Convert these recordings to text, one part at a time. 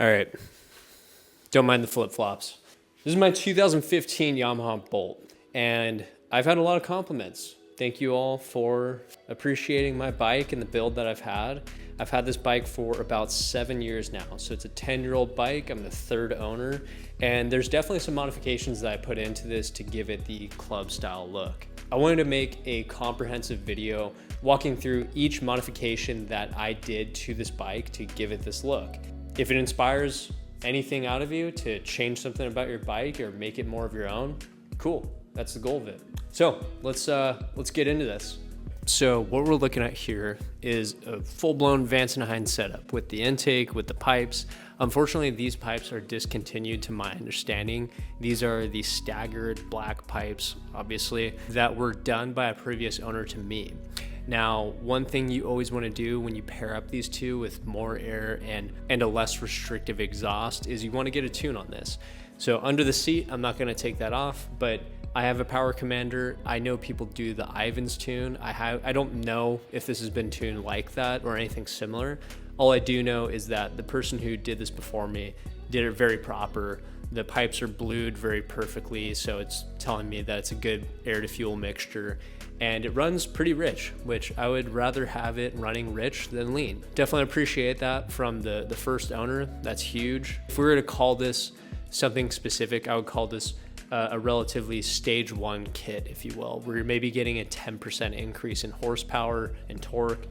All right, don't mind the flip-flops. This is my 2015 Yamaha Bolt, and I've had a lot of compliments. Thank you all for appreciating my bike and the build that I've had. I've had this bike for about 7 years now. So it's a 10-year-old bike. I'm the third owner, and there's definitely some modifications that I put into this to give it the club style look. I wanted to make a comprehensive video walking through each modification that I did to this bike to give it this look. If it inspires anything out of you to change something about your bike or make it more of your own, cool. That's the goal of it. So let's get into this. So what we're looking at here is a full-blown Vance & Hines setup with the intake, with the pipes. Unfortunately, these pipes are discontinued to my understanding. These are the staggered black pipes, obviously, that were done by a previous owner to me. Now, one thing you always want to do when you pair up these two with more air and a less restrictive exhaust is you want to get a tune on this. So under the seat, I'm not going to take that off, but I have a power commander. I know people do the Ivan's tune. I don't know if this has been tuned like that or anything similar. All I do know is that the person who did this before me did it very proper. The pipes are blued very perfectly, so it's telling me that it's a good air to fuel mixture, and it runs pretty rich, which I would rather have it running rich than lean. Definitely appreciate that from the first owner. That's huge. If we were to call this something specific, I would call this a relatively stage one kit, if you will, where you're maybe getting a 10% increase in horsepower and torque,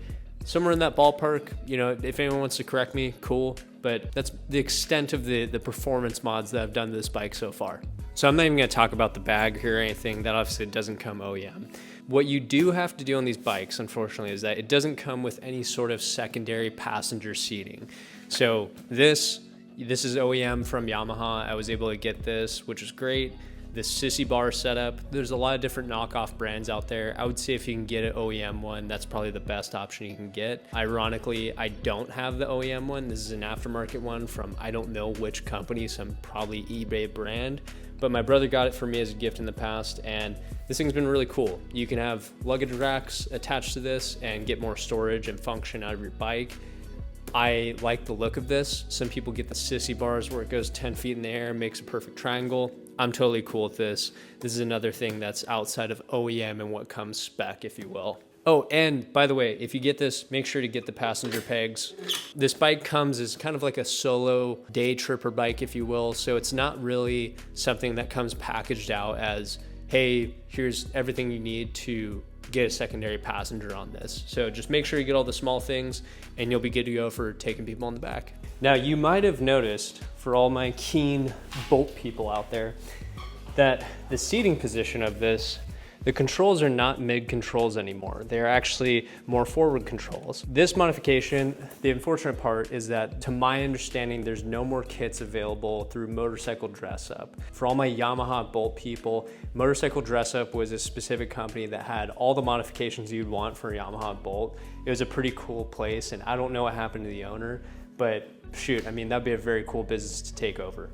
somewhere in that ballpark. You know, if anyone wants to correct me, cool, but that's the extent of the performance mods that I've done to this bike so far. So I'm not even gonna talk about the bag here or anything. That obviously doesn't come OEM. What you do have to do on these bikes, unfortunately, is that it doesn't come with any sort of secondary passenger seating. So this is OEM from Yamaha. I was able to get this, which is great. The Sissy bar setup. There's a lot of different knockoff brands out there. I would say if you can get an OEM one, that's probably the best option you can get. Ironically, I don't have the OEM one. This is an aftermarket one from I don't know which company, some probably eBay brand. But my brother got it for me as a gift in the past, and this thing's been really cool. You can have luggage racks attached to this and get more storage and function out of your bike. I like the look of this. Some people get the Sissy bars where it goes 10 feet in the air, makes a perfect triangle. I'm totally cool with this. This is another thing that's outside of OEM and what comes spec, if you will. Oh, and by the way, if you get this, make sure to get the passenger pegs. This bike comes as kind of like a solo day tripper bike, if you will. So it's not really something that comes packaged out as, hey, here's everything you need to get a secondary passenger on this. So just make sure you get all the small things and you'll be good to go for taking people on the back. Now, you might have noticed, for all my keen Bolt people out there, that the seating position of this, the controls are not mid controls anymore. They're actually more forward controls. This modification, the unfortunate part is that, to my understanding, there's no more kits available through Motorcycle Dress Up. For all my Yamaha Bolt people, Motorcycle Dress Up was a specific company that had all the modifications you'd want for a Yamaha Bolt. It was a pretty cool place, and I don't know what happened to the owner, but shoot, I mean, that'd be a very cool business to take over.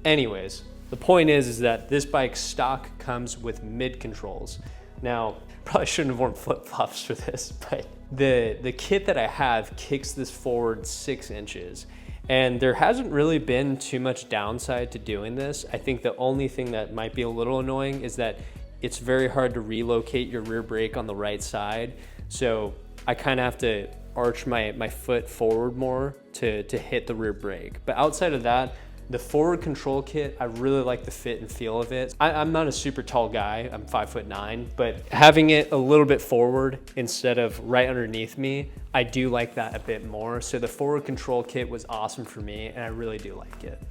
Anyways, the point is that this bike stock comes with mid controls. Now, probably shouldn't have worn flip-flops for this, but the kit that I have kicks this forward 6 inches. And there hasn't really been too much downside to doing this. I think the only thing that might be a little annoying is that it's very hard to relocate your rear brake on the right side. So I kind of have to arch my foot forward more to hit the rear brake. But outside of that, the forward control kit, I really like the fit and feel of it. I'm not a super tall guy, I'm 5'9", but having it a little bit forward instead of right underneath me, I do like that a bit more. So the forward control kit was awesome for me, and I really do like it.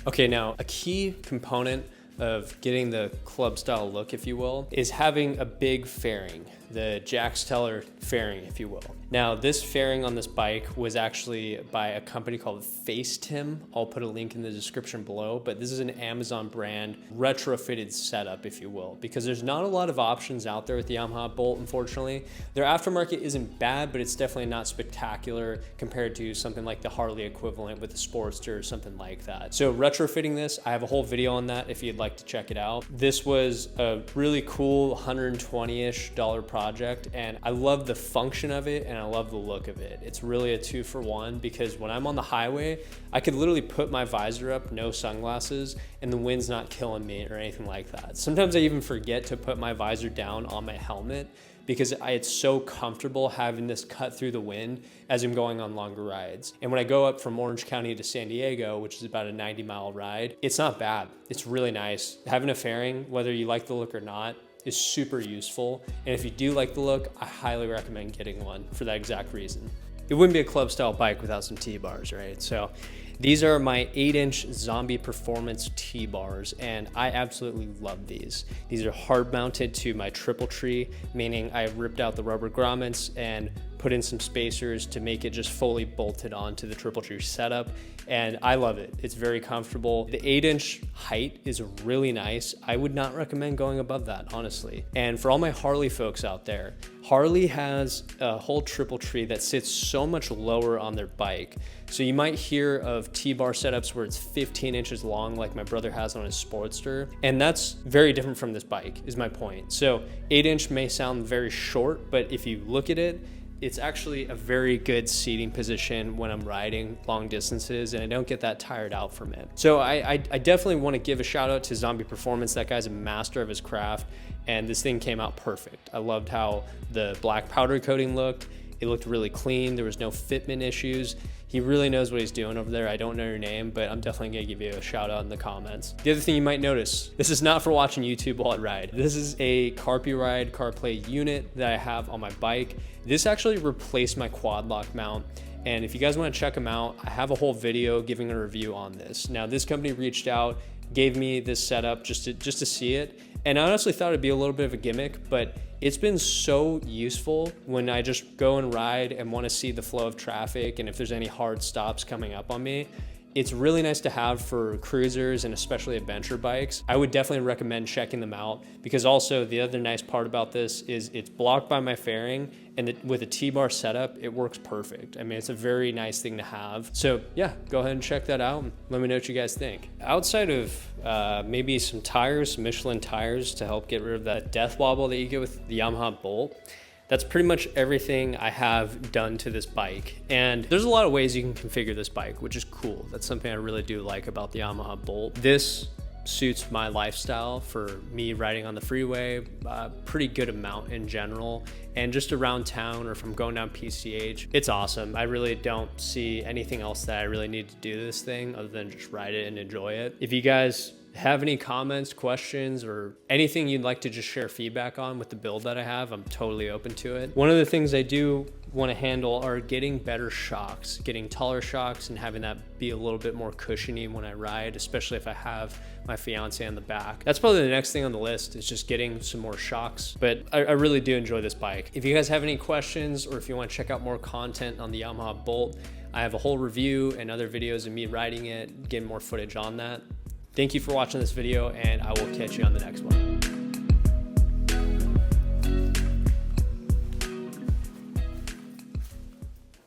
Okay, now a key component of getting the club style look, if you will, is having a big fairing, the Jack Steller fairing, if you will. Now, this fairing on this bike was actually by a company called Face Tim. I'll put a link in the description below, but this is an Amazon brand retrofitted setup, if you will, because there's not a lot of options out there with the Yamaha Bolt, unfortunately. Their aftermarket isn't bad, but it's definitely not spectacular compared to something like the Harley equivalent with the Sportster or something like that. So retrofitting this, I have a whole video on that if you'd like to check it out. This was a really cool $120-ish project, and I love the function of it, and and I love the look of it. It's really a 2-for-1 because when I'm on the highway, I could literally put my visor up, no sunglasses, and the wind's not killing me or anything like that. Sometimes I even forget to put my visor down on my helmet because it's so comfortable having this cut through the wind as I'm going on longer rides. And when I go up from Orange County to San Diego, which is about a 90-mile ride, it's not bad. It's really nice. Having a fairing, whether you like the look or not, is super useful. And if you do like the look, I highly recommend getting one for that exact reason. It wouldn't be a club style bike without some T-bars, right? So these are my 8-inch Zombie Performance T-bars, and I absolutely love these. These are hard mounted to my triple tree, meaning I ripped out the rubber grommets and put in some spacers to make it just fully bolted onto the triple tree setup, and I love it. It's very comfortable. The 8-inch height is really nice. I would not recommend going above that, honestly. And for all my Harley folks out there, Harley has a whole triple tree that sits so much lower on their bike. So you might hear of T-bar setups where it's 15 inches long, like my brother has on his Sportster. And that's very different from this bike, is my point. So 8-inch may sound very short, but if you look at it, it's actually a very good seating position when I'm riding long distances, and I don't get that tired out from it. So I definitely want to give a shout out to Zombie Performance. That guy's a master of his craft, and this thing came out perfect. I loved how the black powder coating looked. It looked really clean. There was no fitment issues. He really knows what he's doing over there. I don't know your name, but I'm definitely gonna give you a shout out in the comments. The other thing you might notice, this is not for watching YouTube while I ride. This is a CarPlay CarPlay unit that I have on my bike. This actually replaced my quad lock mount. And if you guys wanna check them out, I have a whole video giving a review on this. Now, this company reached out, gave me this setup just to see it. And I honestly thought it'd be a little bit of a gimmick, but it's been so useful when I just go and ride and want to see the flow of traffic and if there's any hard stops coming up on me. It's really nice to have for cruisers and especially adventure bikes. I would definitely recommend checking them out, because also the other nice part about this is it's blocked by my fairing, and with a T-bar setup, it works perfect. I mean, it's a very nice thing to have. So yeah, go ahead and check that out and let me know what you guys think. Outside of maybe some tires, Michelin tires to help get rid of that death wobble that you get with the Yamaha Bolt, that's pretty much everything I have done to this bike. And there's a lot of ways you can configure this bike, which is cool. That's something I really do like about the Yamaha Bolt. This suits my lifestyle for me riding on the freeway, pretty good amount in general, and just around town or if I'm going down PCH, it's awesome. I really don't see anything else that I really need to do this thing other than just ride it and enjoy it. If you guys have any comments, questions, or anything you'd like to just share feedback on with the build that I have, I'm totally open to it. One of the things I do want to handle are getting better shocks, getting taller shocks and having that be a little bit more cushiony when I ride, especially if I have my fiance on the back. That's probably the next thing on the list, is just getting some more shocks. But I really do enjoy this bike. If you guys have any questions, or if you want to check out more content on the Yamaha Bolt, I have a whole review and other videos of me riding it, getting more footage on that. Thank you for watching this video, and I will catch you on the next one.